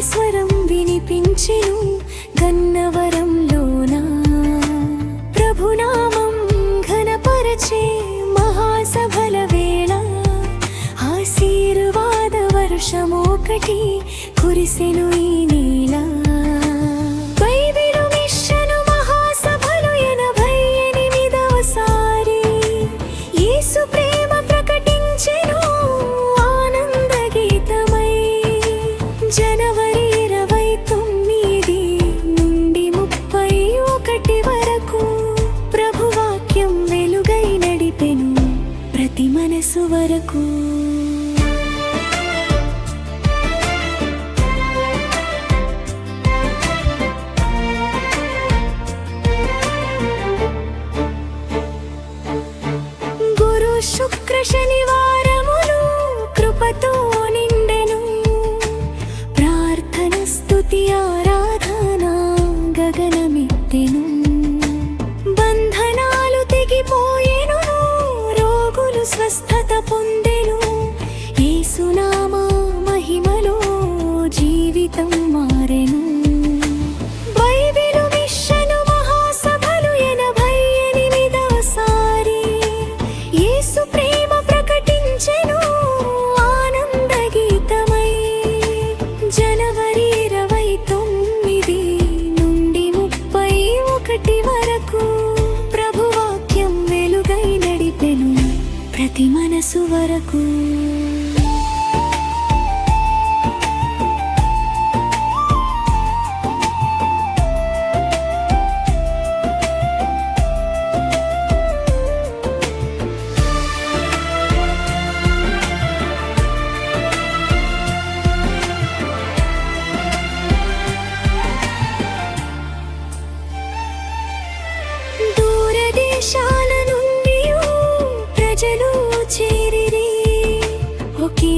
స్వరం వినిపించెను గన్నవరంలోన. ప్రభునామం ఘనపరచే మహాసభల వేళ ఆశీర్వాద వర్షమొకటి కురిసెను ఈ నేల. బైబిలు మిషను మహాసభలు 88వ సారి యేసు ప్రేమ ప్రకటించెను ఆనంద గీతమై. జనవరి 29 నుండి 31 వరకు ప్రభువాక్యం వెలుగై నడిపెను ప్రతి మనసు వరకు. శుక్ర శనివారములు కృపతో నిండెను. ప్రార్థన స్తుతి ఆరాధన గగనమెత్తెను. బంధనాలు తెగిపోయెను, రోగులు స్వస్థత పొందెను. యేసునామ మహిమలో జీవితం మారెను. బైబిలు మిషను మహాసభలు 88వ సారి యేసు ప్రేమ ప్రకటించెను ఆనంద గీతమై. జనవరి 29 నుండి 31 వరకు ప్రభువాక్యం వెలుగై నడిపెను ప్రతి మనసు వరకు. దూరదేశాల నుండి ప్రజలు చేరిరి, ఒకే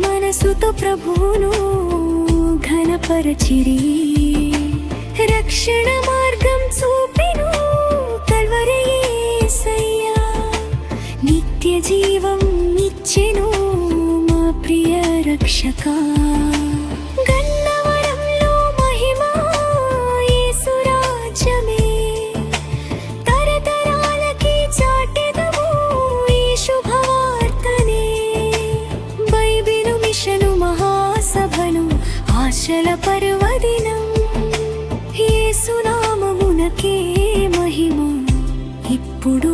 మనసుతో ప్రభువును ఘనపరచిరి. రక్షణ మార్గం చూపెను కల్వరి యేసయ్య. నిత్య జీవం ఇచ్చెను మా ప్రియ రక్షక. గన్నవరంలో మహిమ యేసు రాజ్యమే. తరతరాలకి చాటెదము ఈ శుభవార్తనే. బైబిలు మిషను మహాసభలు ఆశల పర్వదినం. యేసు నామమునకే మహిమ ఇప్పుడు